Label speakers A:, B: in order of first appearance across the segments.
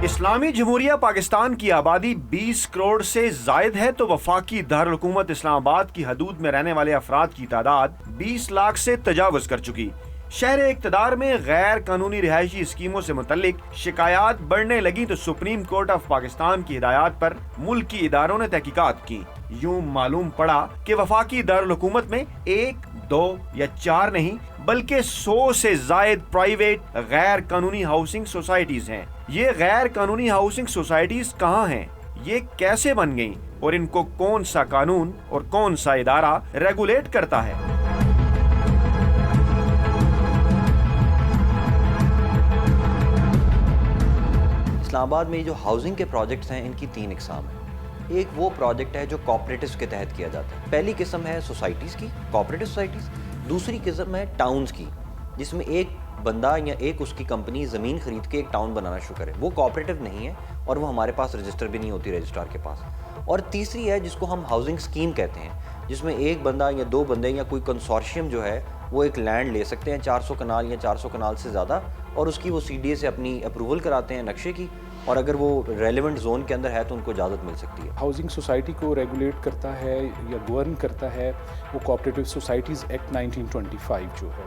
A: इस्लामी जमहूरिया पाकिस्तान की आबादी 20 करोड़ से जायद है तो वफाकी दारुल हुकूमत इस्लामाबाद की हदूद में रहने वाले अफराद की तादाद 20 लाख से तजावुज कर चुकी। शहर इक़्तिदार में गैर कानूनी रिहायशी स्कीमों से मुतल्लिक शिकायत बढ़ने लगी तो सुप्रीम कोर्ट ऑफ पाकिस्तान की हिदायत पर मुल्क की इदारों ने तहकीकात की। यूं मालूम पड़ा कि वफाकी दारुल हुकूमत में 1, 2 या 4 नहीं बल्कि 100 से जायद प्राइवेट गैर कानूनी हाउसिंग सोसाइटीज हैं। ये गैर कानूनी हाउसिंग सोसाइटीज कहाँ हैं, ये कैसे बन गईं और इनको कौन सा कानून और कौन सा इदारा रेगुलेट करता है?
B: इस्लामाबाद में जो हाउसिंग के प्रोजेक्ट्स हैं इनकी 3 इकसाम है। एक वो प्रोजेक्ट है जो कोऑपरेटिव्स के तहत किया जाता है। पहली किस्म है सोसाइटीज़ की, कोऑपरेटिव सोसाइटीज़। दूसरी किस्म है टाउन्स की, जिसमें एक बंदा या एक उसकी कंपनी ज़मीन खरीद के एक टाउन बनाना शुरू करे। वो कोऑपरेटिव नहीं है और वो हमारे पास रजिस्टर भी नहीं होती रजिस्ट्रार के पास। और तीसरी है जिसको हम हाउसिंग स्कीम कहते हैं, जिसमें एक बंदा या 2 बंदे या कोई कंसोर्शियम जो है वो एक लैंड ले सकते हैं 400 कनाल या 400 कनाल से ज़्यादा, और उसकी वो CDA से अपनी अप्रूवल कराते हैं नक्शे की, और अगर वो रेलेवेंट जोन के अंदर है तो उनको इजाज़त मिल सकती है।
C: हाउसिंग सोसाइटी को रेगुलेट करता है या गवर्न करता है वो कोऑपरेटिव सोसाइटीज़ एक्ट 1925 जो है,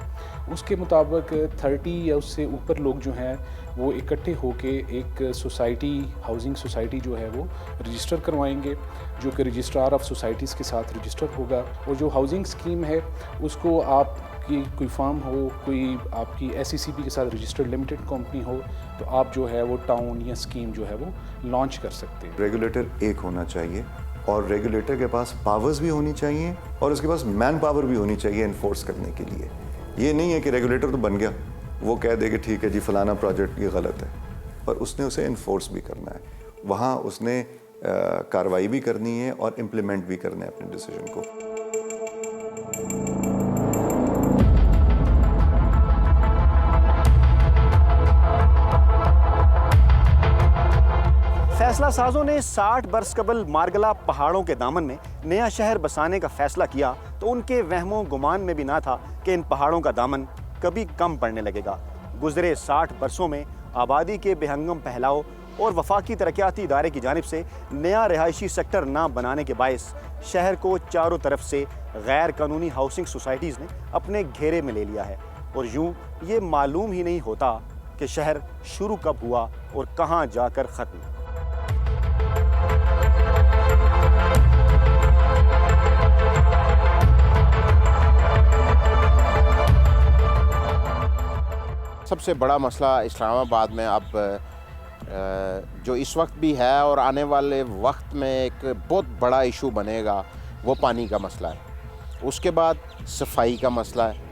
C: उसके मुताबिक 30 या उससे ऊपर लोग जो हैं वो इकट्ठे होके एक सोसाइटी, हाउसिंग सोसाइटी जो है वो रजिस्टर करवाएंगे, जो कि रजिस्ट्रार ऑफ सोसाइटीज़ के साथ रजिस्टर होगा। और जो हाउसिंग स्कीम है उसको आपकी कोई फार्म हो, कोई आपकी SECP के साथ रजिस्टर्ड लिमिटेड कंपनी हो, तो आप जो है वो टाउन या स्कीम जो है वो लॉन्च कर सकते हैं।
D: रेगुलेटर एक होना चाहिए और रेगुलेटर के पास पावर्स भी होनी चाहिए और उसके पास मैन पावर भी होनी चाहिए इन्फोर्स करने के लिए। ये नहीं है कि रेगुलेटर तो बन गया, वो कह दे कि ठीक है जी फलाना प्रोजेक्ट ये गलत है, पर उसने उसे इन्फोर्स भी करना है, वहाँ उसने कार्रवाई भी करनी है और इम्प्लीमेंट भी करना है अपने डिसीजन को।
A: फैसला साजों ने 60 बरस कबल मारगला पहाड़ों के दामन में नया शहर बसाने का फैसला किया तो उनके वहमों गुमान में भी ना था कि इन पहाड़ों का दामन कभी कम पड़ने लगेगा। गुजरे 60 बरसों में आबादी के बेहंगम फैलाव और वफाकी तरक्याती इदारे की जानिब से नया रिहायशी सेक्टर ना बनाने के बायस शहर को चारों तरफ से गैर कानूनी हाउसिंग सोसाइटीज़ ने अपने घेरे में ले लिया है, और यूं ये मालूम ही नहीं होता कि शहर शुरू कब हुआ और कहाँ जाकर ख़त्म।
E: सबसे बड़ा मसला इस्लामाबाद में अब जो इस वक्त भी है और आने वाले वक्त में एक बहुत बड़ा इशू बनेगा वो पानी का मसला है। उसके बाद सफाई का मसला है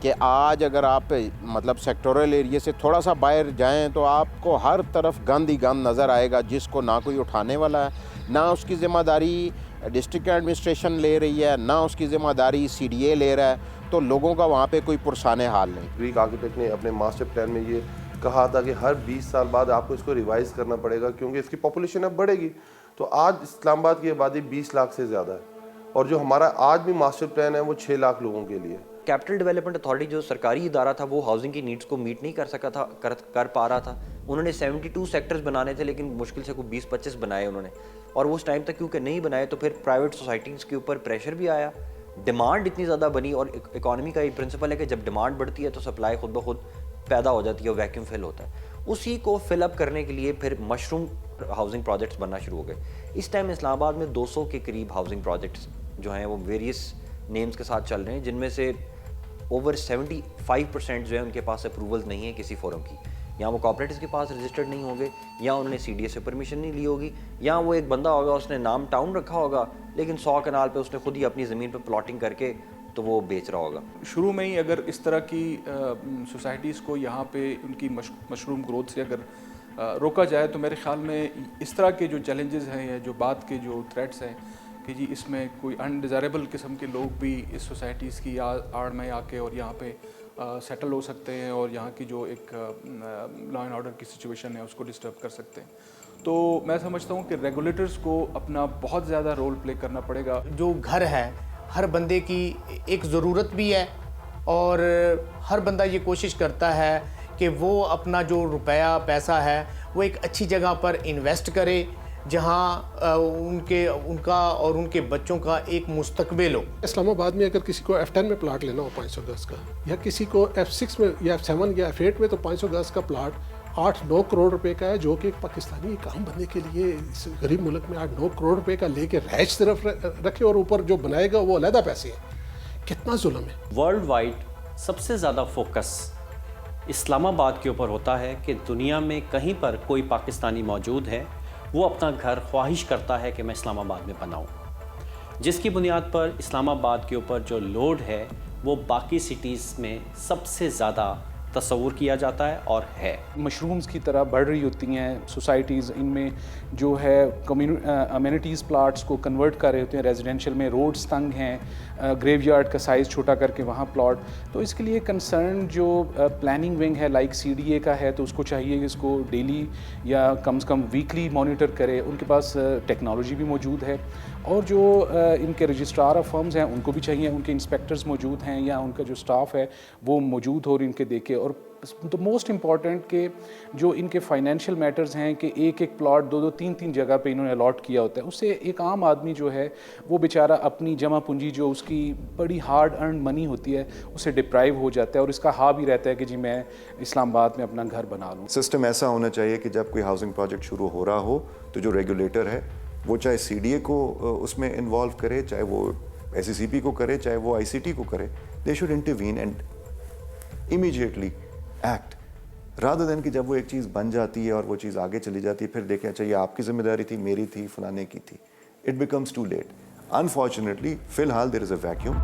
E: कि आज अगर आप मतलब सेक्टोरल एरिया से थोड़ा सा बाहर जाएं तो आपको हर तरफ गंद ही गंद नज़र आएगा, जिसको ना कोई उठाने वाला है, ना उसकी ज़िम्मेदारी डिस्ट्रिक्ट एडमिनिस्ट्रेशन ले रही है, ना उसकी ज़िम्मेदारी CDA ले रहा है, तो लोगों का वहाँ पे कोई पुरसाने हाल नहीं।
F: ग्रीक आर्किटेक्ट ने अपने मास्टर प्लान में ये कहा था कि हर 20 साल बाद आपको इसको रिवाइज़ करना पड़ेगा क्योंकि इसकी पॉपुलेशन अब बढ़ेगी। तो आज इस्लामाबाद की आबादी 20 लाख से ज़्यादा है और जो हमारा आज भी मास्टर प्लान है वो 6 लाख लोगों के लिए।
B: कैपिटल डेवलपमेंट अथॉरिटी जो सरकारी इदारा था वो हाउसिंग की नीड्स को मीट नहीं कर सका था, कर पा रहा था। उन्होंने 72 सेक्टर्स बनाने थे लेकिन मुश्किल से कोई 20-25 बनाए उन्होंने, और वो उस टाइम तक क्योंकि नहीं बनाए तो फिर प्राइवेट सोसाइटीज़ के ऊपर प्रेशर भी आया, डिमांड इतनी ज़्यादा बनी। और इकॉनमी का ये प्रिंसिपल है कि जब डिमांड बढ़ती है तो सप्लाई खुद ब खुद पैदा हो जाती है, वैक्यूम फिल होता है। उसी को फिलअप करने के लिए फिर मशरूम हाउसिंग प्रोजेक्ट्स बनना शुरू हो गए। इस टाइम इस्लामाबाद में 200 के करीब हाउसिंग प्रोजेक्ट्स जो हैं वो वेरियस नेम्स के साथ चल रहे हैं, जिनमें से ओवर 75% जो है उनके पास अप्रूवल्स नहीं है किसी फोरम की। या वो कॉर्पोरेट्स के पास रजिस्टर्ड नहीं होंगे, या उन्होंने CDA से परमिशन नहीं ली होगी, या वो एक बंदा होगा उसने नाम टाउन रखा होगा लेकिन 100 कनाल पे उसने खुद ही अपनी ज़मीन पे प्लॉटिंग करके तो वो बेच रहा होगा।
C: शुरू में ही अगर इस तरह की सोसाइटीज़ को यहाँ पे उनकी मशरूम ग्रोथ से अगर रोका जाए तो मेरे ख़्याल में इस तरह के जो चैलेंजेस हैं या जो बात के जो थ्रेट्स हैं कि जी इसमें कोई अनडिज़ायरेबल किस्म के लोग भी इस सोसाइटीज़ की आड़ में आके और यहाँ पे सेटल हो सकते हैं और यहाँ की जो एक लॉ एंड ऑर्डर की सिचुएशन है उसको डिस्टर्ब कर सकते हैं। तो मैं समझता हूँ कि रेगुलेटर्स को अपना बहुत ज़्यादा रोल प्ले करना पड़ेगा।
G: जो घर है हर बंदे की एक ज़रूरत भी है और हर बंदा ये कोशिश करता है कि वो अपना जो रुपया पैसा है वो एक अच्छी जगह पर इन्वेस्ट करे जहां उनका और उनके बच्चों का एक मुस्तकबिल हो।
H: इस्लामाबाद में अगर किसी को F10 में प्लाट लेना हो 500 गज का, या किसी को F6 में या F7 या F8 में, तो 500 गज का प्लाट 8-9 करोड़ रुपए का है, जो कि एक पाकिस्तानी एक आम बंदे के लिए इस गरीब मुल्क में 8-9 करोड़ रुपए का लेके रैश सिर्फ रखे और ऊपर जो बनाएगा वो अलहदा पैसे हैं। कितना जुल्म है।
I: वर्ल्ड वाइड सबसे ज़्यादा फोकस इस्लामाबाद के ऊपर होता है कि दुनिया में कहीं पर कोई पाकिस्तानी मौजूद है, वो अपना घर ख्वाहिश करता है कि मैं इस्लामाबाद में बनाऊं, जिसकी बुनियाद पर इस्लामाबाद के ऊपर जो लोड है वो बाकी सिटीज़ में सबसे ज़्यादा तस्वुर किया जाता है और है।
C: मशरूम्स की तरह बढ़ रही होती हैं सोसाइटीज़, इनमें जो है अमेनिटीज़ प्लाट्स को कन्वर्ट कर रहे होते हैं रेजिडेंशियल में, रोड्स तंग हैं, ग्रेवयार्ड का साइज़ छोटा करके वहाँ प्लॉट। तो इसके लिए कंसर्न जो प्लानिंग विंग है लाइक CDA का है, तो उसको चाहिए कि इसको डेली या कम से कम वीकली मॉनिटर करे। उनके पास टेक्नोलॉजी भी मौजूद है, और जो इनके रजिस्ट्रार ऑफ फर्म्स हैं उनको भी चाहिए, उनके इंस्पेक्टर्स मौजूद हैं या उनका जो स्टाफ है वो मौजूद हो और इनके देखे। और तो मोस्ट इम्पॉर्टेंट के जो इनके फाइनेंशियल मैटर्स हैं कि एक एक प्लॉट 2-2, 3-3 जगह पे इन्होंने अलॉट किया होता है, उससे एक आम आदमी जो है वो बेचारा अपनी जमा पूंजी जो उसकी बड़ी हार्ड अर्न मनी होती है उससे डिप्राइव हो जाता है, और इसका हाँ भी रहता है कि जी मैं इस्लामाबाद में अपना घर बना लूँ।
D: सिस्टम ऐसा होना चाहिए कि जब कोई हाउसिंग प्रोजेक्ट शुरू हो रहा हो तो जो रेगुलेटर है वो चाहे CDA को उसमें इन्वॉल्व करे, चाहे वो SECP को करे, चाहे वो ICT को करे, they should intervene and immediately act, rather than कि जब वो एक चीज़ बन जाती है और वो चीज़ आगे चली जाती है फिर देखें अच्छा ये आपकी जिम्मेदारी थी, मेरी थी, फलाने की थी। It becomes too late. Unfortunately फिलहाल देयर इज़ अ वैक्यूम।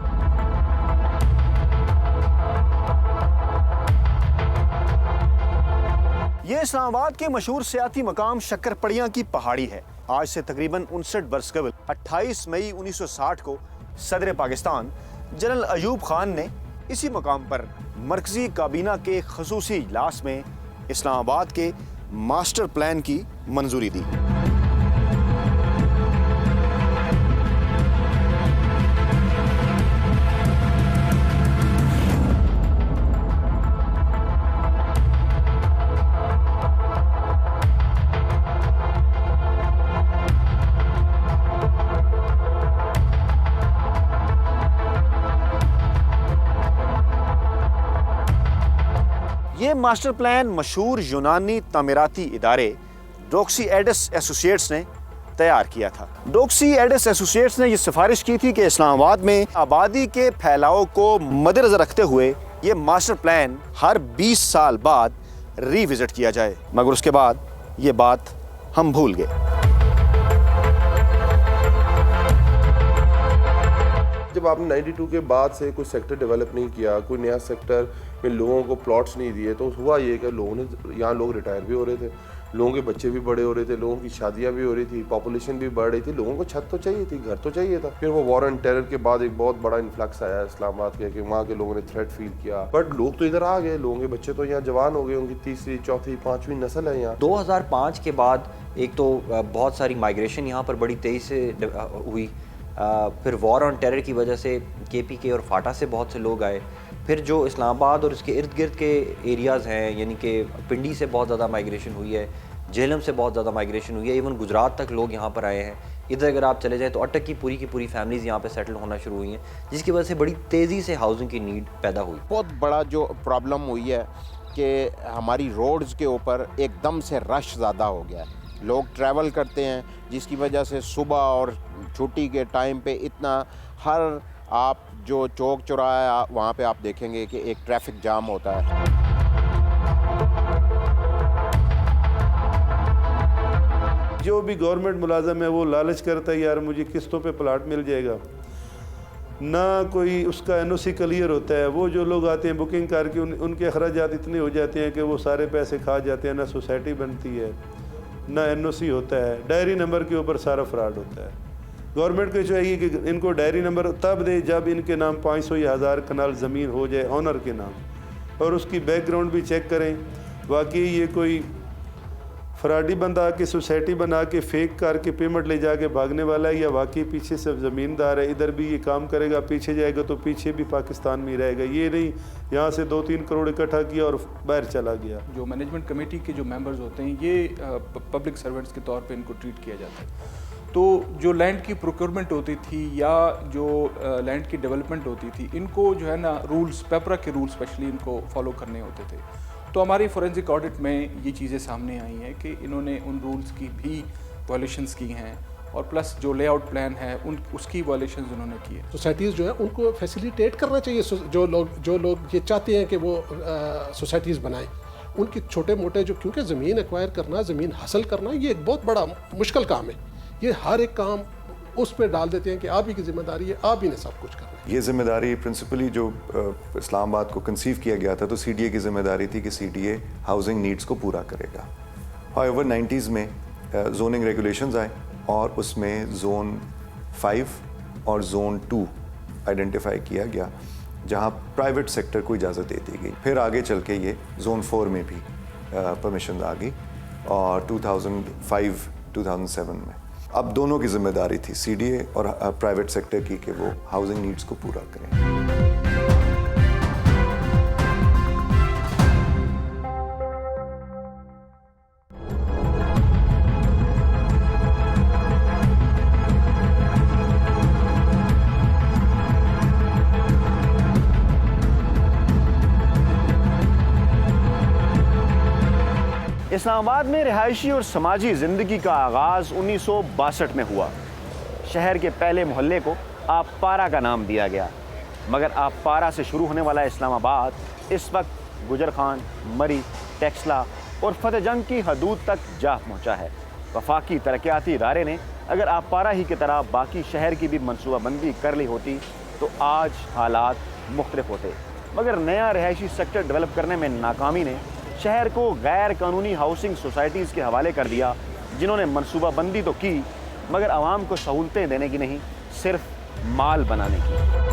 A: ये इस्लामाबाद के मशहूर सियाती मकाम शक्करपड़ियाँ की पहाड़ी है। आज से तकरीबन 59 बरस कबल 28 मई 1960 को सदर पाकिस्तान जनरल अयूब खान ने इसी मकाम पर मरकजी काबीना के खसूसी इजलास में इस्लामाबाद के मास्टर प्लान की मंजूरी दी। ये मास्टर प्लान मशहूर यूनानी तामीराती इदारे डोक्सी एडिस एसोसिएट्स ने तैयार किया था। डोक्सी एडिस एसोसिएट्स ने यह सिफारिश की थी कि इस्लामाबाद में आबादी के फैलाव को मद्देनजर रखते हुए ये मास्टर प्लान हर 20 साल बाद रिविजिट किया जाए, मगर उसके बाद ये बात हम भूल गए।
F: जब आपने 92 के बाद से कोई सेक्टर डेवलप नहीं किया, कोई नया सेक्टर में लोगों को प्लॉट्स नहीं दिए, तो हुआ ये कि लोगों ने यहाँ लोग रिटायर भी हो रहे थे, लोगों के बच्चे भी बड़े हो रहे थे, लोगों की शादियाँ भी हो रही थी, पॉपुलेशन भी बढ़ रही थी, लोगों को छत तो चाहिए थी, घर तो चाहिए था। फिर वो वॉर एंड टेरर के बाद एक बहुत बड़ा इन्फ्लक्स आया इस्लामाबाद के, कि वहाँ के लोगों ने थ्रेट फील किया, बट लोग तो इधर आ गए, लोगों के बच्चे तो यहाँ जवान हो गए, उनकी तीसरी, चौथी, पाँचवीं नस्ल है यहाँ।
B: 2005 के बाद एक तो बहुत सारी माइग्रेशन यहाँ पर बड़ी तेज़ी से हुई, फिर वॉर ऑन टेरर की वजह से KPK और फाटा से बहुत से लोग आए, फिर जो इस्लामाबाद और इसके इर्द गिर्द के एरियाज़ हैं, यानी कि पिंडी से बहुत ज़्यादा माइग्रेशन हुई है, झेलम से बहुत ज़्यादा माइग्रेशन हुई है, इवन गुजरात तक लोग यहाँ पर आए हैं। इधर अगर आप चले जाएँ तो अटक की पूरी फैमिलीज़ यहाँ पे सेटल होना शुरू हुई हैं, जिसकी वजह से बड़ी तेज़ी से हाउसिंग की नीड पैदा हुई।
E: बहुत बड़ा जो प्रॉब्लम हुई है कि हमारी रोड्स के ऊपर एकदम से रश ज़्यादा हो गया है, लोग ट्रैवल करते हैं, जिसकी वजह से सुबह और छुट्टी के टाइम पे इतना हर आप जो चौक चौराहा वहाँ पे आप देखेंगे कि एक ट्रैफिक जाम होता है।
J: जो भी गवर्नमेंट मुलाजम है वो लालच करता है यार मुझे किस्तों पे प्लाट मिल जाएगा, ना कोई उसका NOC क्लियर होता है। वो जो लोग आते हैं बुकिंग करके उनके अखराजात इतने हो जाते हैं कि वो सारे पैसे खा जाते हैं, ना सोसाइटी बनती है, ना NOC होता है, डायरी नंबर के ऊपर सारा फ्रॉड होता है। गवर्नमेंट को चाहिए कि इनको डायरी नंबर तब दे जब इनके नाम 500 या 1000 कनाल ज़मीन हो जाए ऑनर के नाम, और उसकी बैकग्राउंड भी चेक करें, वाकई ये कोई फराडी बंदा आके सोसाइटी बना के फेक करके पेमेंट ले जाके भागने वाला है, या वाकई पीछे से ज़मींदार है, इधर भी ये काम करेगा, पीछे जाएगा तो पीछे भी पाकिस्तान में रहेगा। ये नहीं यहाँ से 2-3 करोड़ इकट्ठा किया और बाहर चला गया।
C: जो मैनेजमेंट कमेटी के जो मेंबर्स होते हैं ये पब्लिक सर्वेंट्स के तौर पे इनको ट्रीट किया जाता है। तो जो लैंड की प्रोक्योरमेंट होती थी या जो लैंड की डेवलपमेंट होती थी, इनको जो है ना रूल्स, पेपरा के रूल्स स्पेशली इनको फॉलो करने होते थे। तो हमारी फोरेंसिक ऑडिट में ये चीज़ें सामने आई हैं कि इन्होंने उन रूल्स की भी वायलेशंस की हैं और प्लस जो लेआउट प्लान है उसकी वायलेशंस उन्होंने की है।
H: सोसाइटीज़ जो है उनको फैसिलिटेट करना चाहिए। जो लोग ये चाहते हैं कि वो सोसाइटीज़ बनाएं, उनके छोटे मोटे जो, क्योंकि ज़मीन एक्वायर करना, ज़मीन हासिल करना, ये एक बहुत बड़ा मुश्किल काम है। ये हर एक काम उस पर डाल देते हैं कि आप ही की जिम्मेदारी है, आप ही ने सब कुछ करना है।
D: ये जिम्मेदारी प्रिंसिपली जो इस्लामाबाद को कंसीव किया गया था, तो CDA की जिम्मेदारी थी कि CDA हाउसिंग नीड्स को पूरा करेगा। हाउएवर 90s में जोनिंग रेगुलेशंस आए और उसमें जोन 5 और जोन 2 आइडेंटिफाई किया गया, जहां प्राइवेट सेक्टर को इजाज़त दे दी गई। फिर आगे चल के ये जोन 4 में भी परमिशन आ गई और 2005-2007 में। अब दोनों की जिम्मेदारी थी CDA और प्राइवेट सेक्टर की कि वो हाउसिंग नीड्स को पूरा करें।
A: इस्लामाबाद में रिहायशी और समाजी ज़िंदगी का आगाज़ 1962 में हुआ। शहर के पहले मोहल्ले को आपपारा का नाम दिया गया, मगर आपपारा से शुरू होने वाला इस्लामाबाद इस वक्त गुजर खान, मरी, टेक्सला और फतेह जंग की हदूद तक जा पहुंचा है। वफाकी तरक्याती इदारे ने अगर आपपारा ही की तरह बाकी शहर की भी मनसूबाबंदी कर ली होती तो आज हालात मुख्तलिफ होते, मगर नया रिहायशी सेक्टर डेवलप करने में नाकामी ने शहर को गैर कानूनी हाउसिंग सोसाइटीज़ के हवाले कर दिया, जिन्होंने मनसूबाबंदी तो की मगर आवाम को सहूलतें देने की नहीं, सिर्फ माल बनाने की।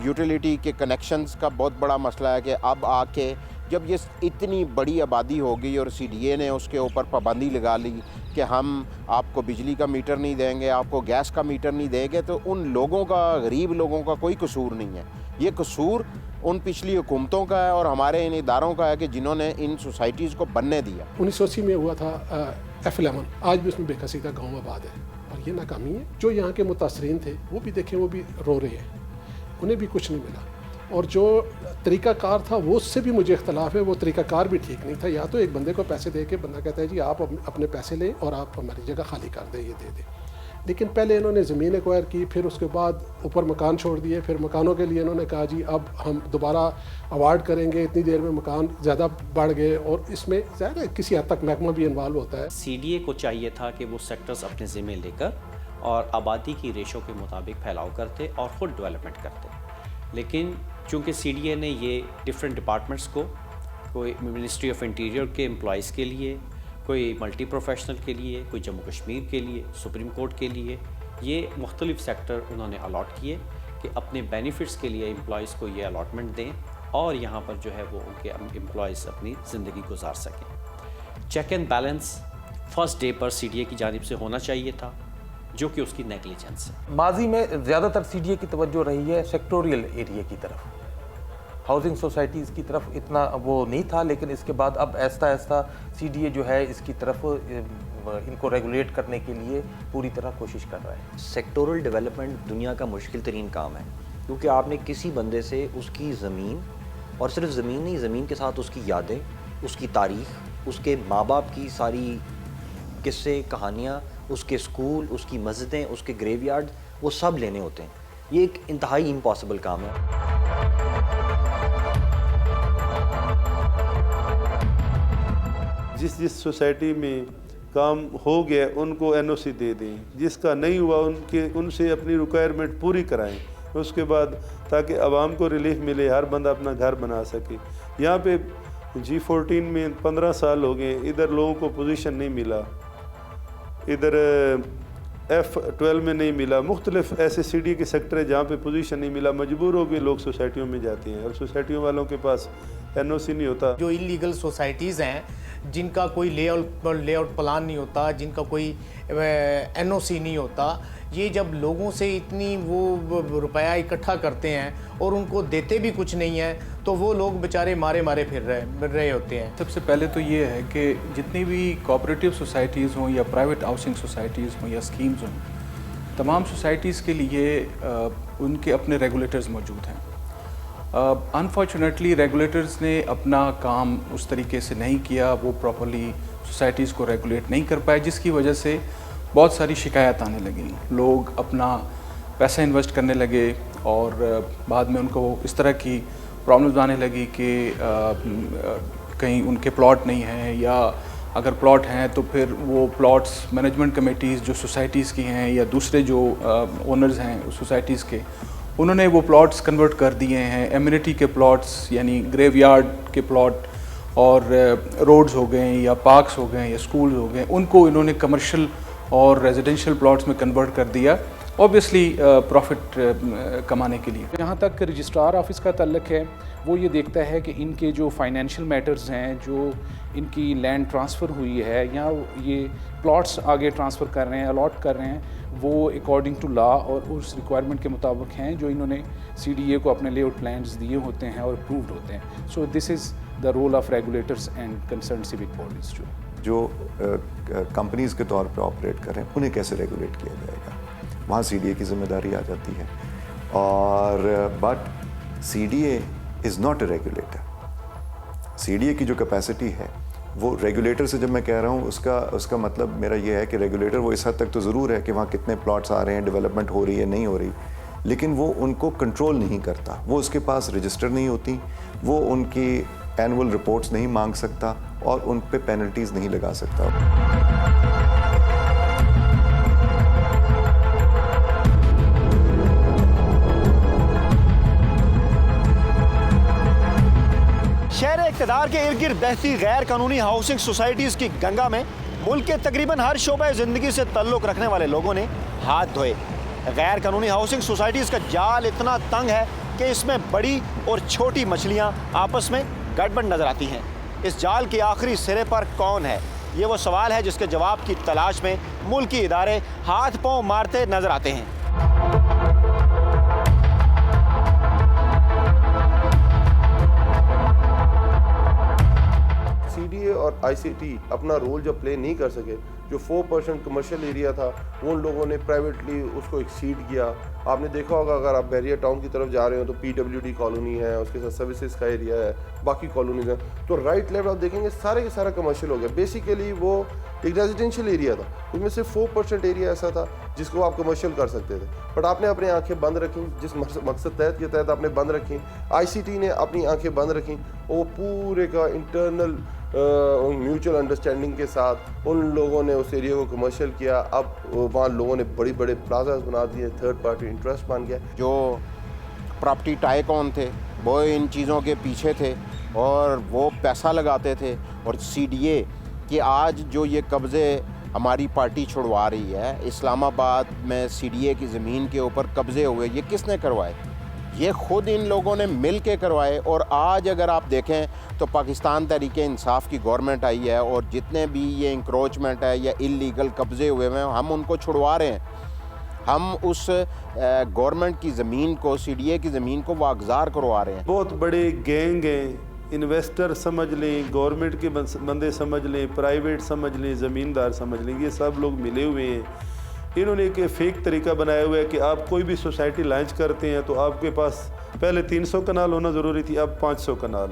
E: यूटिलिटी के कनेक्शंस का बहुत बड़ा मसला है कि अब आके जब ये इतनी बड़ी आबादी हो गई और CDA ने उसके ऊपर पाबंदी लगा ली कि हम आपको बिजली का मीटर नहीं देंगे, आपको गैस का मीटर नहीं देंगे, तो उन लोगों का, गरीब लोगों का कोई कसूर नहीं है। ये कसूर उन पिछली हुकूमतों का है और हमारे इन इदारों का है कि जिन्होंने इन सोसाइटीज़ को बनने दिया।
H: 1980 में हुआ था F11, आज भी उसमें बेकसीदा गाँव आबाद है और ये नाकामी है। जो यहाँ के मुतासरीन थे वो भी देखें, वो भी रो रहे हैं, उन्हें भी कुछ नहीं मिला। और जो तरीक़ाकार था वो उससे भी मुझे इख्तलाफ है, वो तरीक़ाकार भी ठीक नहीं था। या तो एक बंदे को पैसे दे के बंदा कहता है जी आप अपने पैसे लें और आप हमारी जगह खाली कर दें, ये दे दें। लेकिन पहले इन्होंने ज़मीन एक्वायर की, फिर उसके बाद ऊपर मकान छोड़ दिए, फिर मकानों के लिए इन्होंने कहा जी अब हम दोबारा अवार्ड करेंगे, इतनी देर में मकान ज़्यादा बढ़ गए और इसमें ज़्यादा किसी हद तक महकमा भी इन्वॉल्व होता है।
I: CDA को चाहिए था कि वो सेक्टर्स अपने ज़िम्मे लेकर और आबादी की रेशो के मुताबिक फैलाव करते और ख़ुद डेवलपमेंट करते, लेकिन चूँकि CDA ने ये डिफरेंट डिपार्टमेंट्स को, कोई मिनिस्ट्री ऑफ इंटीरियर के एम्प्लॉइज़ के लिए, कोई मल्टी प्रोफेशनल के लिए, कोई जम्मू कश्मीर के लिए, सुप्रीम कोर्ट के लिए, ये मुख्तलिफ सेक्टर उन्होंने अलॉट किए कि अपने बेनिफिट्स के लिए एम्प्लॉइज़ को ये अलॉटमेंट दें और यहाँ पर जो है वो उनके एम्प्लॉइज़ अपनी ज़िंदगी गुजार सकें। Check and balance first day पर CDA की जानिब से होना चाहिए था, जो कि उसकी नेग्लिजेंस है।
K: माजी में ज़्यादातर CDA की तवज्जो रही है सेक्टोरियल एरिया की तरफ, हाउसिंग सोसाइटीज़ की तरफ इतना वो नहीं था, लेकिन इसके बाद अब ऐसा ऐसा CDA जो है इसकी तरफ इनको रेगुलेट करने के लिए पूरी तरह कोशिश कर रहा है।
B: सेक्टोरल डेवलपमेंट दुनिया का मुश्किल तरीन काम है, क्योंकि आपने किसी बंदे से उसकी ज़मीन, और सिर्फ ज़मीन नहीं, ज़मीन के साथ उसकी यादें, उसकी तारीख़, उसके माँ बाप की सारी किस्से कहानियाँ, उसके स्कूल, उसकी मस्जिदें, उसके ग्रेवयार्ड, वो सब लेने होते हैं। ये एक इंतहाई इम्पॉसिबल काम है।
J: जिस सोसाइटी में काम हो गया उनको NOC दे दें, जिसका नहीं हुआ उनसे अपनी रिक्वायरमेंट पूरी कराएं, उसके बाद ताकि आवाम को रिलीफ मिले, हर बंदा अपना घर बना सके। यहाँ पे G14 में 15 साल हो गए, इधर लोगों को पोजीशन नहीं मिला, इधर F12 में नहीं मिला, मुख्तलिफ ऐसे CDA के सेक्टर है जहाँ पे पोजीशन नहीं मिला, मजबूर हो के लोग सोसाइटियों में जाते हैं और सोसाइटियों वालों के पास NOC नहीं होता।
G: जो इलीगल सोसाइटीज़ हैं जिनका कोई लेआउट प्लान नहीं होता, जिनका कोई NOC नहीं होता, ये जब लोगों से इतनी वो रुपया इकट्ठा करते हैं और उनको देते भी कुछ नहीं है, तो वो लोग बेचारे मारे फिर रहे होते हैं।
C: सबसे पहले तो ये है कि जितनी भी कोऑपरेटिव सोसाइटीज़ हों या प्राइवेट हाउसिंग सोसाइटीज़ हों या स्कीम्स हों, तमाम सोसाइटीज़ के लिए उनके अपने रेगुलेटर्स मौजूद हैं। अनफॉर्चुनेटली रेगुलेटर्स ने अपना काम उस तरीके से नहीं किया, वो प्रॉपर्ली सोसाइटीज़ को रेगुलेट नहीं कर पाए, जिसकी वजह से बहुत सारी शिकायत आने लगी। लोग अपना पैसा इन्वेस्ट करने लगे और बाद में उनको इस तरह की प्रॉब्लम्स आने लगी कि कहीं उनके प्लॉट नहीं हैं, या अगर प्लॉट हैं तो फिर वो प्लॉट्स मैनेजमेंट कमेटीज़ जो सोसाइटीज़ की हैं या दूसरे जो ओनर्स हैं सोसाइटीज़ के, उन्होंने वो प्लॉट्स कन्वर्ट कर दिए हैं एमिनिटी के प्लॉट्स, यानी ग्रेवयार्ड के प्लॉट, और रोड्स हो गए या पार्क्स हो गए या स्कूल्स हो गए, उनको इन्होंने कमर्शियल और रेजिडेंशियल प्लॉट्स में कन्वर्ट कर दिया, ऑब्वियसली प्रॉफिट कमाने के लिए। जहाँ तक रजिस्ट्रार ऑफिस का ताल्लुक है, वो ये देखता है कि इनके जो फाइनेंशियल मैटर्स हैं, जो इनकी लैंड ट्रांसफ़र हुई है या ये प्लॉट्स आगे ट्रांसफ़र कर रहे हैं, अलॉट कर रहे हैं, वो अकॉर्डिंग टू लॉ और उस रिक्वायरमेंट के मुताबिक हैं जो इन्होंने CDA को अपने लेआउट प्लान्स दिए होते हैं और अप्रूव्ड होते हैं। So this is the role of regulators and concern civic bodies जो
D: कंपनीज़ के तौर पे ऑपरेट कर रहे हैं, उन्हें कैसे रेगुलेट किया जाएगा, वहाँ CDA की जिम्मेदारी आ जाती है। और but CDA is not a regulator. CDA की जो कैपेसिटी है वो रेगुलेटर से, जब मैं कह रहा हूँ उसका मतलब मेरा ये है कि रेगुलेटर वो इस हद तक तो ज़रूर है कि वहाँ कितने प्लॉट्स आ रहे हैं, डेवलपमेंट हो रही है नहीं हो रही, लेकिन वो उनको कंट्रोल नहीं करता। वो उसके पास रजिस्टर नहीं होती, वो उनकी एनुअल रिपोर्ट्स नहीं मांग सकता और उन पे पेनल्टीज़ नहीं लगा सकता।
A: शहर इक़्तिदार के इर्द गिर्द बहती गैर कानूनी हाउसिंग सोसाइटीज़ की गंगा में मुल्क के तकरीबन हर शोबे ज़िंदगी से ताल्लुक़ रखने वाले लोगों ने हाथ धोए। गैर कानूनी हाउसिंग सोसाइटीज़ का जाल इतना तंग है कि इसमें बड़ी और छोटी मछलियाँ आपस में गड़बड़ नजर आती हैं। इस जाल के आखिरी सिरे पर कौन है, ये वो सवाल है जिसके जवाब की तलाश में मुल्की इदारे हाथ पांव मारते नजर आते हैं।
F: CDA और ICT अपना रोल जब प्ले नहीं कर सके, जो 4% कमर्शियल एरिया था उन लोगों ने प्राइवेटली उसको एक्सीड किया। आपने देखा होगा अगर आप बैरियर टाउन की तरफ जा रहे हो तो PWD कॉलोनी है, उसके साथ सर्विसेज का एरिया है, बाकी कॉलोनीज हैं, तो राइट लेफ्ट आप देखेंगे सारे के सारा कमर्शियल हो गया। बेसिकली वो एक रेजिडेंशियल एरिया था, उसमें सिर्फ 4% एरिया ऐसा था जिसको आप कमर्शियल कर सकते थे, बट आपने अपनी आंखें बंद रखी, जिस मकसद तहत के तहत आपने बंद रखी। ICT ने अपनी आंखें बंद रखी, वो पूरे का इंटरनल म्यूचुअल अंडरस्टैंडिंग के साथ उन लोगों ने उस एरिया को कमर्शियल किया। अब वहाँ लोगों ने बड़ी बड़े प्लाजाज बना दिए, थर्ड पार्टी इंटरेस्ट बन गया।
E: जो प्रॉपर्टी टाइकॉन थे वो इन चीज़ों के पीछे थे और वो पैसा लगाते थे। और CDA कि आज जो ये कब्ज़े हमारी पार्टी छुड़वा रही है, इस्लामाबाद में CDA की ज़मीन के ऊपर कब्ज़े हुए, ये किसने करवाए? ये ख़ुद इन लोगों ने मिल के करवाए। और आज अगर आप देखें तो पाकिस्तान तहरीक इंसाफ की गवर्नमेंट आई है और जितने भी ये इंक्रोचमेंट है या इलीगल कब्ज़े हुए हैं हम उनको छुड़वा रहे हैं। हम उस गवर्नमेंट की ज़मीन को, CDA की ज़मीन को वागज़ार करवा रहे हैं।
J: बहुत बड़े गैंग हैं, इन्वेस्टर समझ लें, गवर्नमेंट के बंदे समझ लें, प्राइवेट समझ लें, ज़मींदार समझ लें, ये सब लोग मिले हुए हैं। इन्होंने एक फेक तरीका बनाया हुआ है कि आप कोई भी सोसाइटी लॉन्च करते हैं तो आपके पास पहले 300 कनाल होना ज़रूरी थी, अब 500 कनाल।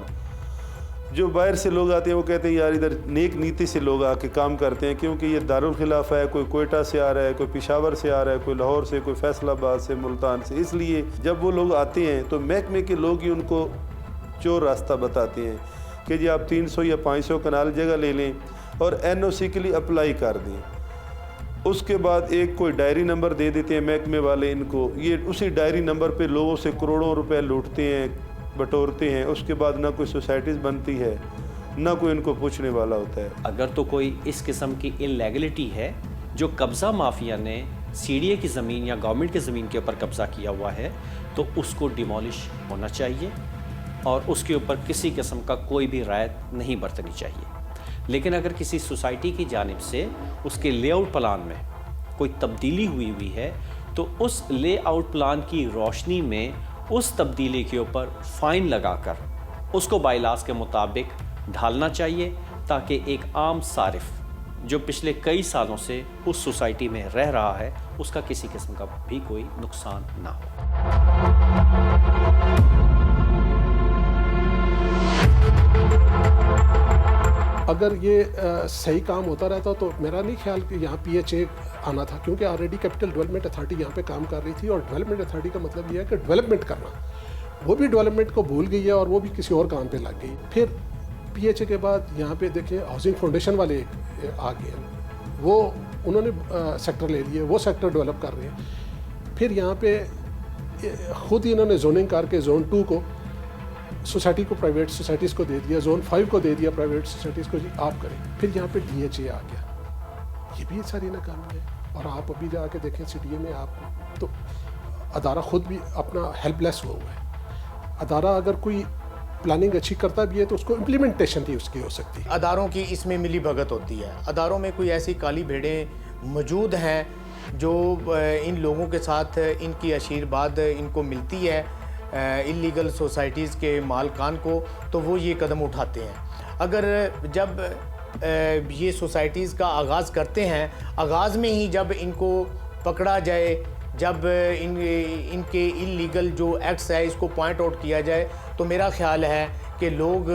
J: जो बाहर से लोग आते हैं वो कहते हैं यार इधर नेक नीति से लोग आके काम करते हैं, क्योंकि ये दारुल खिलाफा है, कोई कोयटा से आ रहा है, कोई पेशावर से आ रहा है, कोई लाहौर से, कोई फैसलाबाद से, मुल्तान से। इसलिए जब वो लोग आते हैं तो महकमे के लोग ही उनको चोर रास्ता बताते हैं कि जी आप 300 या 500 कनाल जगह ले लें और NOC के लिए अप्लाई कर दें। उसके बाद एक कोई डायरी नंबर दे देते हैं महकमे वाले इनको, ये उसी डायरी नंबर पे लोगों से करोड़ों रुपए लूटते हैं, बटोरते हैं। उसके बाद ना कोई सोसाइटीज़ बनती है ना कोई इनको पूछने वाला होता है।
I: अगर तो कोई इस किस्म की इललीगलिटी है जो कब्ज़ा माफिया ने सीडीए की ज़मीन या गवर्नमेंट की ज़मीन के ऊपर कब्ज़ा किया हुआ है तो उसको डिमोलिश होना चाहिए और उसके ऊपर किसी किस्म का कोई भी रायत नहीं बरतनी चाहिए। लेकिन अगर किसी सोसाइटी की जानिब से उसके लेआउट प्लान में कोई तब्दीली हुई है तो उस लेआउट प्लान की रोशनी में उस तब्दीली के ऊपर फ़ाइन लगाकर उसको बायलास के मुताबिक ढालना चाहिए ताकि एक आम सारिफ जो पिछले कई सालों से उस सोसाइटी में रह रहा है उसका किसी किस्म का भी कोई नुकसान ना हो।
H: अगर ये सही काम होता रहता तो मेरा नहीं ख्याल कि यहाँ PHA आना था, क्योंकि ऑलरेडी कैपिटल डेवलपमेंट अथॉरिटी यहाँ पे काम कर रही थी और डेवलपमेंट अथॉरिटी का मतलब ये है कि डेवलपमेंट करना, वो भी डेवलपमेंट को भूल गई है और वो भी किसी और काम पे लग गई। फिर PHA के बाद यहाँ पे देखिए हाउसिंग फाउंडेशन वाले आ गए, वो उन्होंने सेक्टर ले लिए, वो सेक्टर डेवलप कर रहे हैं। फिर यहाँ पे खुद ही इन्होंने जोनिंग करके जोन 2 को सोसाइटी को प्राइवेट सोसाइटीज़ को दे दिया, जोन 5 को दे दिया प्राइवेट सोसाइटीज़ को, जी आप करें। फिर यहाँ पे DHA आ गया, ये भी सारी नाकामी है। और आप अभी जाके देखें CDA में आप तो अदारा खुद भी अपना हेल्पलेस हुआ है। अदारा अगर कोई प्लानिंग अच्छी करता भी है तो उसको इम्प्लीमेंटेशन भी उसकी हो सकती है।
G: अदारों की इसमें मिली भगत होती है। अदारों में कोई ऐसी काली भेड़ें मौजूद हैं जो इन लोगों के साथ इनकी आशीर्वाद इनको मिलती है इलीगल सोसाइटीज़ के मालकान को, तो वो ये कदम उठाते हैं। अगर जब ये सोसाइटीज़ का आगाज़ करते हैं, आगाज़ में ही जब इनको पकड़ा जाए, जब इनके इलीगल जो एक्ट्स है इसको पॉइंट आउट किया जाए तो मेरा ख्याल है कि लोग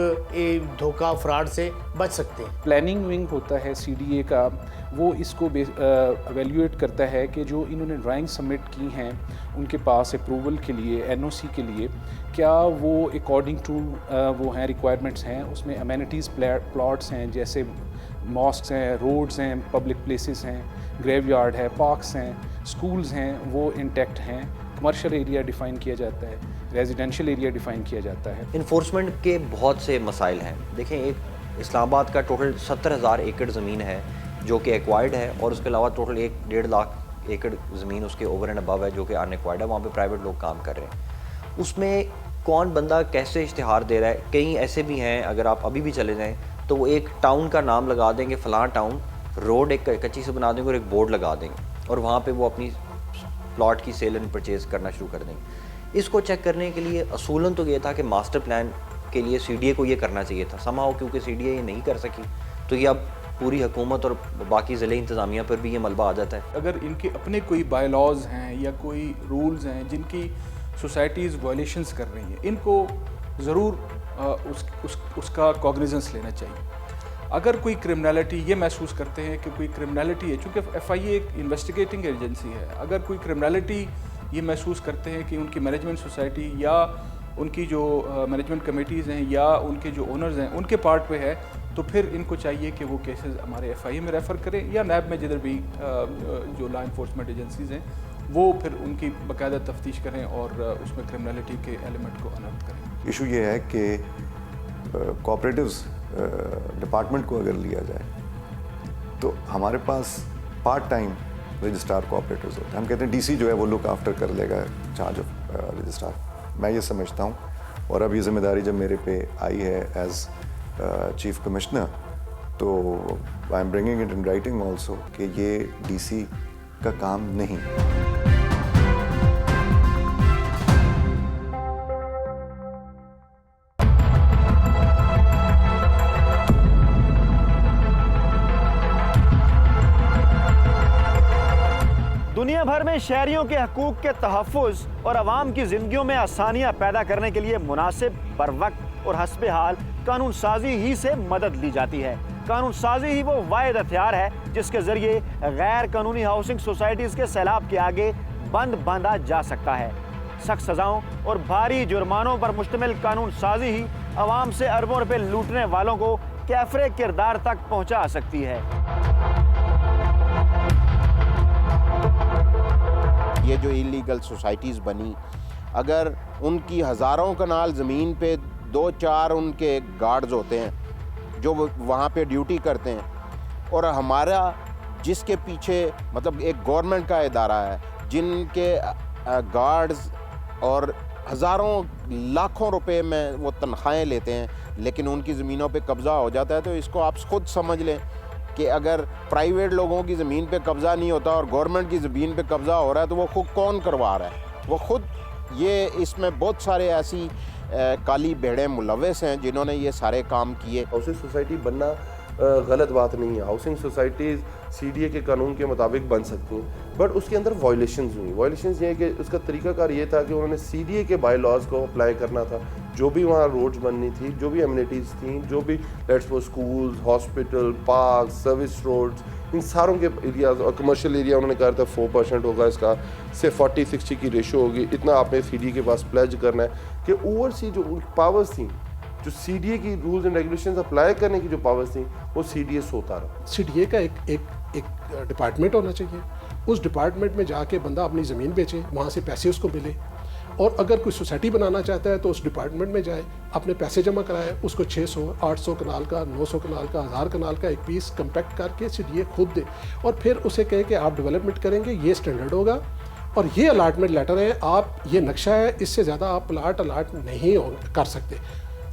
G: धोखा फ्रॉड से बच सकते हैं।
C: प्लानिंग विंग होता है CDA का, वो इसको एवेल्यूएट करता है कि जो इन्होंने ड्राइंग सबमिट की हैं उनके पास अप्रूवल के लिए NOC के लिए क्या वो अकॉर्डिंग टू वो हैं रिक्वायरमेंट्स हैं, उसमें अमेनिटीज़ प्लॉट्स हैं जैसे मॉस्क्स हैं, रोड्स हैं, पब्लिक प्लेसेस हैं, ग्रेवयार्ड है, पार्क्स हैं, स्कूल्स हैं, वो इंटैक्ट हैं, कमर्शियल एरिया डिफ़ाइन किया जाता है, रेजिडेंशियल एरिया डिफ़ाइन किया जाता है।
B: इन्फोर्समेंट के बहुत से मसाइल हैं। देखें, एक इस्लामाबाद का टोटल 70,000 एकड़ ज़मीन है जो कि एक्वायर्ड है और उसके अलावा टोटल 1-1.5 लाख एकड़ ज़मीन उसके ओवर एंड अबव है जो कि अनएक्वायर्ड है, वहाँ पे प्राइवेट लोग काम कर रहे हैं। उसमें कौन बंदा कैसे इश्तिहार दे रहा है, कई ऐसे भी हैं, अगर आप अभी भी चले जाएँ तो वो एक टाउन का नाम लगा देंगे, फ़लाँ टाउन, रोड एक कच्ची से बना देंगे और एक बोर्ड लगा देंगे और वहाँ पे वो अपनी प्लॉट की सेल एंड परचेज़ करना शुरू कर देंगे। इसको चेक करने के लिए असूलन तो ये था कि मास्टर प्लान के लिए CDA को ये करना चाहिए था। समाओ क्योंकि CDA ये नहीं कर सकी तो ये अब पूरी हुकूमत और बाकी ज़िले इंतज़ामिया पर भी ये मलबा आ जाता है।
L: अगर इनके अपने कोई बायलॉज हैं या कोई रूल्स हैं जिनकी सोसाइटीज़ वायलेशंस कर रही हैं, इनको ज़रूर उसका कॉग्निजेंस लेना चाहिए। अगर कोई क्रिमिनलिटी ये महसूस करते हैं कि कोई क्रिमिनलिटी है, चूँकि FIA एक इन्वेस्टिगेटिंग एजेंसी है, अगर कोई क्रिमिनलिटी ये महसूस करते हैं कि उनकी मैनेजमेंट सोसाइटी या उनकी जो मैनेजमेंट कमेटीज़ हैं या उनके जो ओनर्स हैं उनके पार्ट पे है तो फिर इनको चाहिए कि वो केसेस हमारे FIA में रेफ़र करें या नैब में जिधर भी जो लॉ इन्फोर्समेंट एजेंसीज़ हैं वो फिर उनकी बाकायदा तफ्तीश करें और उसमें क्रिमिनलिटी के एलिमेंट को अनर्थ करें।
D: इशू ये है कि कोऑपरेटिव्स डिपार्टमेंट को अगर लिया जाए तो हमारे पास पार्ट टाइम रजिस्ट्रार कोऑपरेटिव्स होते हैं। हम कहते हैं DC जो है वो लुक आफ्टर कर लेगा चार्ज ऑफ रजिस्ट्रार। मैं ये समझता हूँ और अब ये जिम्मेदारी जब मेरे पे आई है एज चीफ कमिश्नर तो I am bringing it in writing also कि ये DC का काम नहीं।
A: दुनिया भर में शहरियों के हकूक के तहफ़्फ़ुज़ और आवाम की ज़िंदगियों में आसानियाँ पैदा करने के लिए मुनासिब, बरवक्त और हस्बे हाल कानून साजी ही से मदद ली जाती है। कानून साजी ही वो वाहिद हथियार है जिसके ज़रिए गैर कानूनी हाउसिंग सोसाइटीज़ के सैलाब के आगे बंद बांधा जा सकता है। सख्त सज़ाओं और भारी जुर्मानों पर मुश्तमिल कानून साजी ही आवाम से अरबों रुपए लूटने वालों को कैफरे किरदार तक पहुँचा सकती है।
E: ये जो इलीगल सोसाइटीज़ बनी, अगर उनकी हज़ारों कनाल ज़मीन पे 2-4 उनके गार्ड्स होते हैं जो वहाँ पे ड्यूटी करते हैं, और हमारा जिसके पीछे मतलब एक गवर्नमेंट का इदारा है जिनके गार्ड्स और हज़ारों लाखों रुपए में वो तनख्वाहें लेते हैं, लेकिन उनकी ज़मीनों पे कब्ज़ा हो जाता है। तो इसको आप खुद समझ लें कि अगर प्राइवेट लोगों की ज़मीन पे कब्ज़ा नहीं होता और गवर्नमेंट की ज़मीन पे कब्ज़ा हो रहा है तो वो खुद कौन करवा रहा है? वो खुद। ये इसमें बहुत सारे ऐसी काली भेड़ें मुलव्वस हैं जिन्होंने ये सारे काम किए।
F: हाउसिंग सोसाइटी बनना गलत बात नहीं है। हाउसिंग सोसाइटीज़ सीडीए के कानून के मुताबिक बन सकती हैं, बट उसके अंदर वायलेशंस हुई। वायलेशंस ये है कि उसका तरीकाकार ये था कि उन्होंने सीडीए के बाई लॉज को अप्लाई करना था। जो भी वहाँ रोड्स बननी थी, जो भी एमिनिटीज़ थी, जो भी let's suppose schools, hospital, park, service roads, इन सारों के एरियाज और कमर्शियल एरिया उन्होंने कहा था 4% होगा इसका, से 40-60 की रेशो होगी, इतना आपने सीडीए के पास प्लेज करना है। कि ओवरसी जो पावर्स थी, जो सीडीए की रूल्स एंड रेगुलेशंस अप्लाई करने की जो पावर्स थी, वो सीडीए सोता रहा।
H: सीडीए का एक डिपार्टमेंट होना चाहिए। उस डिपार्टमेंट में जाके बंदा अपनी ज़मीन बेचे, वहाँ से पैसे उसको मिले, और अगर कोई सोसाइटी बनाना चाहता है तो उस डिपार्टमेंट में जाए, अपने पैसे जमा कराए, उसको 600, 800 कनाल का, 900 कनाल का, 1000 कनाल का एक पीस कम्पैक्ट करके सीडीए खुद दे, और फिर उसे कहे कि आप डेवलपमेंट करेंगे, ये स्टैंडर्ड होगा और ये अलाटमेंट लेटर है, आप ये नक्शा है, इससे ज़्यादा आप प्लाट अलाट नहीं कर सकते,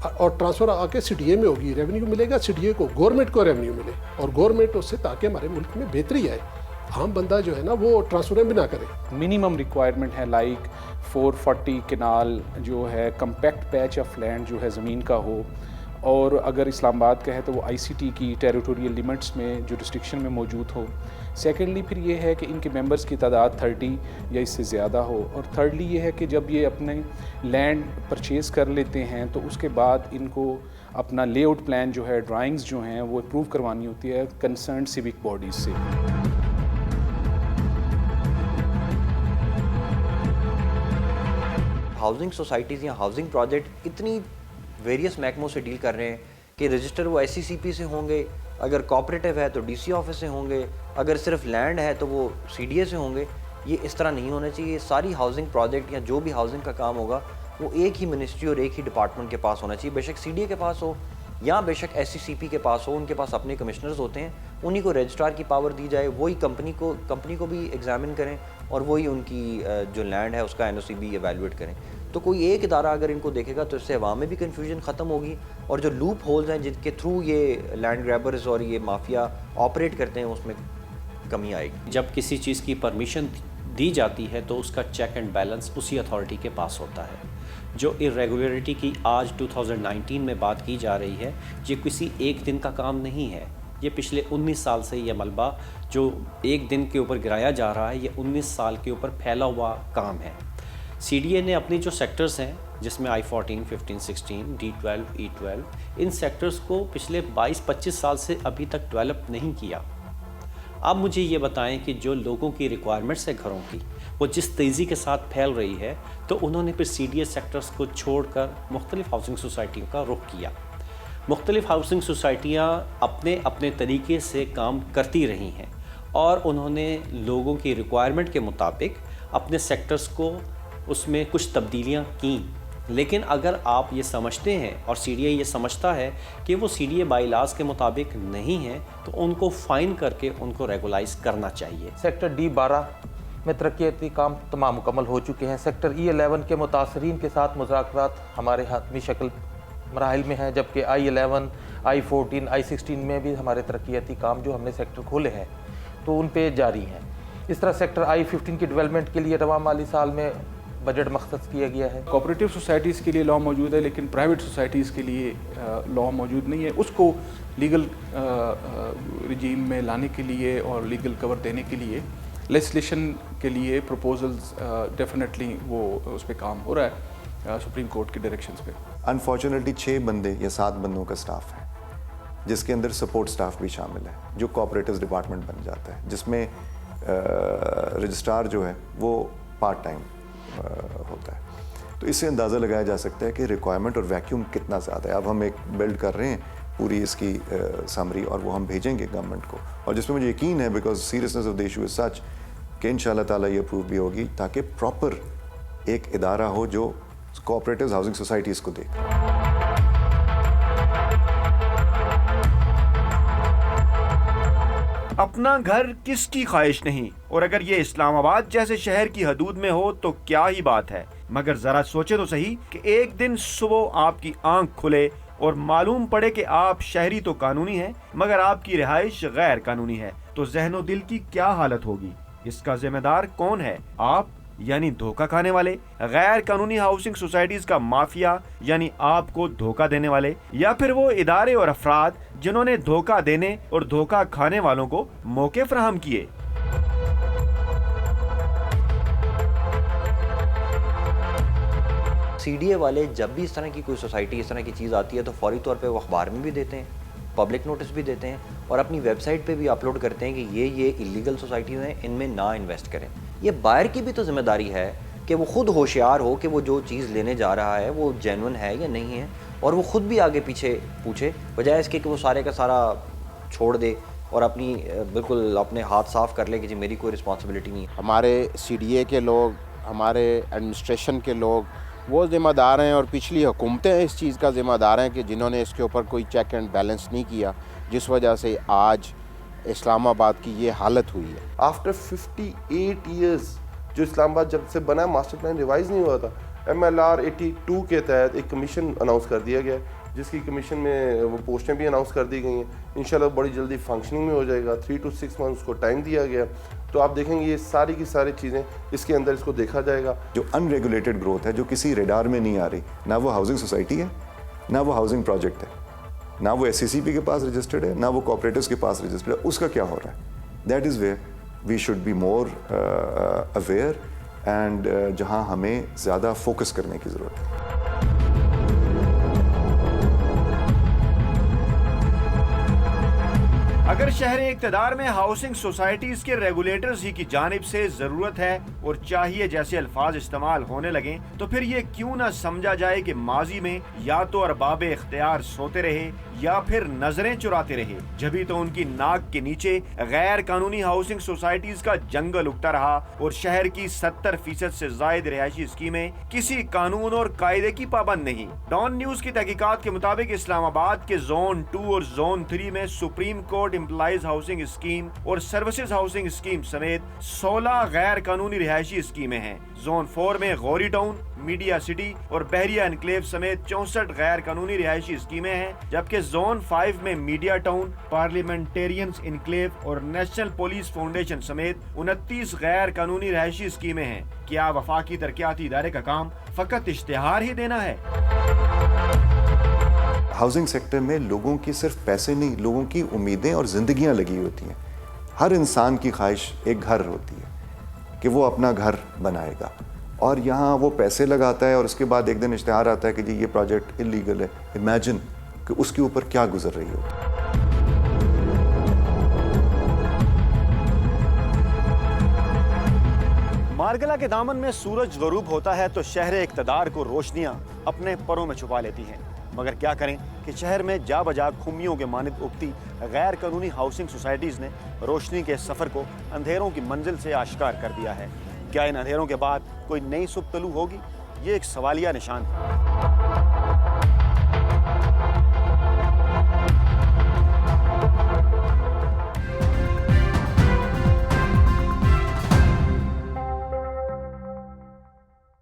H: और ट्रांसफ़र आके सीडीए में होगी, रेवेन्यू मिलेगा सीडीए को, गवर्नमेंट को रेवेन्यू मिले, और गवर्नमेंट उससे ताकि हमारे मुल्क में बेहतरी आए, आम बंदा जो है ना वो ट्रांसफर भी ना करे।
C: मिनिमम रिक्वायरमेंट है लाइक 440 कनाल जो है कम्पैक्ट पैच ऑफ लैंड जो है ज़मीन का हो, और अगर इस्लामाबाद का है तो वो आईसीटी की टेरिटोरियल लिमिट्स में जो रिस्ट्रिक्शन में मौजूद हो। सेकेंडली फिर ये है कि इनके मेंबर्स की तादाद 30 या इससे ज़्यादा हो, और थर्डली ये है कि जब ये अपने लैंड परचेज़ कर लेते हैं तो उसके बाद इनको अपना लेआउट प्लान जो है, ड्राइंग्स जो हैं वो अप्रूव करवानी होती है कंसर्न सिविक बॉडीज़ से।
B: हाउसिंग सोसाइटीज़ या हाउसिंग प्रोजेक्ट इतनी वेरियस महकमों से डील कर रहे हैं कि रजिस्टर वो एससीसीपी से होंगे, अगर कोऑपरेटिव है तो डीसी ऑफिस से होंगे, अगर सिर्फ लैंड है तो वो सीडीए से होंगे। ये इस तरह नहीं होना चाहिए। सारी हाउसिंग प्रोजेक्ट या जो भी हाउसिंग का काम होगा वो एक ही मिनिस्ट्री और एक ही डिपार्टमेंट के पास होना चाहिए, बेशक सीडीए के पास हो या बेशक एससीसीपी के पास हो। उनके पास अपने कमिश्नर्स होते हैं, उन्हीं को रजिस्ट्रार की पावर दी जाए, वही कंपनी को भी एग्जामिन करें और वही उनकी जो लैंड है उसका एनओसी भी एवेलुएट करें। तो कोई एक इदारा अगर इनको देखेगा तो इससे अवाम में भी कन्फ्यूजन ख़त्म होगी, और जो लूप होल्स हैं जिनके थ्रू ये लैंड ग्रैबर्स और ये माफिया ऑपरेट करते हैं उसमें कमी आएगी।
I: जब किसी चीज़ की परमिशन दी जाती है तो उसका चेक एंड बैलेंस उसी अथॉरिटी के पास होता है। जो इरेगुलरिटी की आज 2019 में बात की जा रही है, ये किसी एक दिन का काम नहीं है। ये पिछले 19 साल से ये मलबा जो एक दिन के ऊपर गिराया जा रहा है, ये 19 साल के ऊपर फैला हुआ काम है। सीडीए ने अपनी जो सेक्टर्स हैं जिसमें I-14, 15, 16, D-12, E-12, इन सेक्टर्स को पिछले 22-25 साल से अभी तक डेवलप नहीं किया। अब मुझे ये बताएं कि जो लोगों की रिक्वायरमेंट्स है घरों की, वो जिस तेज़ी के साथ फैल रही है, तो उन्होंने फिर सीडीए सेक्टर्स को छोड़कर मुख्तलिफ हाउसिंग सोसाइटियों का रुख किया। मुख्तलिफ हाउसिंग सोसाइटियाँ अपने अपने तरीके से काम करती रही हैं और उन्होंने लोगों की रिक्वायरमेंट के मुताबिक अपने सेक्टर्स को उसमें कुछ तब्दीलियाँ की। लेकिन अगर आप ये समझते हैं और सीडीए ये समझता है कि वो सीडीए बाईलाज के मुताबिक नहीं है, तो उनको फ़ाइन करके उनको रेगुलाइज करना चाहिए।
K: सेक्टर D-12 में तरक्याती काम तमाम मुकम्मल हो चुके हैं। सेक्टर E-11 के मुतासरीन के साथ मुज़ाकरात हमारे हाथमी शक्ल मराहिल में हैं, जबकि I-11, I-14, I-16 में भी हमारे तरक्याती काम जो हमने सेक्टर खोले हैं तो उन पे जारी हैं। इस तरह सेक्टर I-15 की डेवलपमेंट के लिए रवा माली साल में बजट मख्सस किया गया है।
L: कोऑपरेटिव सोसाइटीज़ के लिए लॉ मौजूद है, लेकिन प्राइवेट सोसाइटीज़ के लिए लॉ मौजूद नहीं है। उसको लीगल रिजीम में लाने के लिए और लीगल कवर देने के लिए लेजिस्लेशन के लिए प्रपोजल्स डेफिनेटली वो उस पर काम हो रहा है सुप्रीम कोर्ट के डायरेक्शंस पे।
D: अनफॉर्चुनेटली 6 बंदे या 7 बंदों का स्टाफ है, जिसके अंदर सपोर्ट स्टाफ भी शामिल है, जो कोऑपरेटिव डिपार्टमेंट बन जाता है, जिसमें रजिस्ट्रार जो है वो पार्ट टाइम होता है। तो इससे अंदाज़ा लगाया जा सकता है कि रिक्वायरमेंट और वैक्यूम कितना ज़्यादा है। अब हम एक बिल्ड कर रहे हैं पूरी इसकी समरी, और वो हम भेजेंगे गवर्नमेंट को, और जिसमें मुझे यकीन है because seriousness of the issue is such कि इंशाल्लाह ताला ये अप्रूव भी होगी, ताकि प्रॉपर एक इदारा हो जो कोऑपरेटिव हाउसिंग सोसाइटीज़ को देखे।
A: अपना घर किसकी ख्वाहिश नहीं, और अगर ये इस्लामाबाद जैसे शहर की हदूद में हो तो क्या ही बात है। मगर जरा सोचे तो सही कि एक दिन सुबह आपकी आंख खुले और मालूम पड़े कि आप शहरी तो कानूनी हैं मगर आपकी रिहाइश गैर कानूनी है, तो ज़हनो दिल की क्या हालत होगी। इसका जिम्मेदार कौन है? आप यानी धोखा खाने वाले, गैर कानूनी हाउसिंग सोसाइटीज का माफिया यानी आपको धोखा देने वाले, या फिर वो इदारे और अफराद जिन्होंने धोखा देने और धोखा खाने वालों को मौके फराहम किए।
B: सीडीए वाले जब भी इस तरह की कोई सोसाइटी इस तरह की चीज़ आती है तो फौरी तौर पे वो अखबार में भी देते हैं, पब्लिक नोटिस भी देते हैं और अपनी वेबसाइट पे भी अपलोड करते हैं कि ये इलीगल सोसाइटीज़ हैं, इनमें ना इन्वेस्ट करें। ये बायर की भी तो जिम्मेदारी है कि वो खुद होशियार हो कि वो जो चीज़ लेने जा रहा है वो जेन्युइन है या नहीं है, और वो खुद भी आगे पीछे पूछे, बजाय इसके कि वो सारे का सारा छोड़ दे और अपनी बिल्कुल अपने हाथ साफ कर ले कि जी मेरी कोई रिस्पॉन्सिबिलिटी नहीं है।
E: हमारे सीडीए के लोग, हमारे एडमिनिस्ट्रेशन के लोग वो ज़िम्मेदार हैं और पिछली हुकूमतें इस चीज़ का ज़िम्मेदार हैं कि जिन्होंने इसके ऊपर कोई चेक एंड बैलेंस नहीं किया, जिस वजह से आज इस्लामाबाद की ये हालत हुई है।
F: आफ्टर 58 ईयर्स जो इस्लामाबाद जब से बना मास्टर प्लान रिवाइज नहीं हुआ था, MLR 82 के तहत एक कमीशन अनाउंस कर दिया गया, जिसकी कमीशन में वो पोस्टें भी अनाउंस कर दी गई हैं। इंशाल्लाह बड़ी जल्दी फंक्शनिंग में हो जाएगा। 3 to 6 मंथ्स को टाइम दिया गया, तो आप देखेंगे ये सारी की सारी चीज़ें इसके अंदर इसको देखा जाएगा।
D: जो अनरेगुलेटेड ग्रोथ है, जो किसी रेडार में नहीं आ रही, ना वो हाउसिंग सोसाइटी है, ना वो हाउसिंग प्रोजेक्ट है, ना वो SCCP के पास रजिस्टर्ड है, ना वो कोऑपरेटिव्स के पास रजिस्टर्ड है, उसका क्या हो रहा है? That is where we should be more aware and जहाँ हमें ज़्यादा फोकस करने की ज़रूरत है।
A: अगर शहर इक़्तिदार में हाउसिंग सोसाइटीज के रेगुलेटर्स ही की जानिब से जरूरत है और चाहिए जैसे अल्फाज इस्तेमाल होने लगे, तो फिर ये क्यों ना समझा जाए कि माजी में या तो अरबाब इख्तियार सोते रहे या फिर नजरें चुराते रहे, जभी तो उनकी नाक के नीचे गैर कानूनी हाउसिंग सोसाइटीज का जंगल उगता रहा और शहर की 70% से ज्यादा रिहायशी स्कीमें किसी कानून और कायदे की पाबंद नहीं। डॉन न्यूज की तहकीकात के मुताबिक इस्लामाबाद के जोन 2 और जोन 3 में supreme court employees housing scheme और सर्विसेज हाउसिंग स्कीम समेत 16 गैर कानूनी रिहायशी स्कीमें हैं। जोन 4 में गौरी टाउन, मीडिया सिटी और बहरिया एनक्लेव समेत 64 गैर कानूनी रिहायशी स्कीमें हैं, जबकि जोन 5 में मीडिया टाउन, पार्लियामेंटेरियंस एनक्लेव और नेशनल पुलिस फाउंडेशन समेत 29 गैर कानूनी रिहायशी स्कीमें हैं। क्या वफाकी तरक्याती इदारे का काम फकत इश्तिहार ही देना है?
D: हाउसिंग सेक्टर में लोगों की सिर्फ पैसे नहीं, लोगों की उम्मीदें और जिंदगियां लगी होती हैं। हर इंसान की ख्वाहिश एक घर होती है कि वो अपना घर बनाएगा, और यहाँ वो पैसे लगाता है और उसके बाद एक दिन इश्तिहार आता है कि जी ये प्रोजेक्ट इलीगल है। इमेजिन कि उसके ऊपर क्या गुजर रही हो।
A: मारगला के दामन में सूरज गरूब होता है तो शहर इक़्तिदार को रोशनियां अपने परों में छुपा लेती हैं, मगर क्या करें कि शहर में जा बजा खुमियों के मानिद उगती गैर कानूनी हाउसिंग सोसाइटीज़ ने रोशनी के सफ़र को अंधेरों की मंजिल से आश्कार कर दिया है। क्या इन अंधेरों के बाद कोई नई सुबह तलू होगी? ये एक सवालिया निशान है।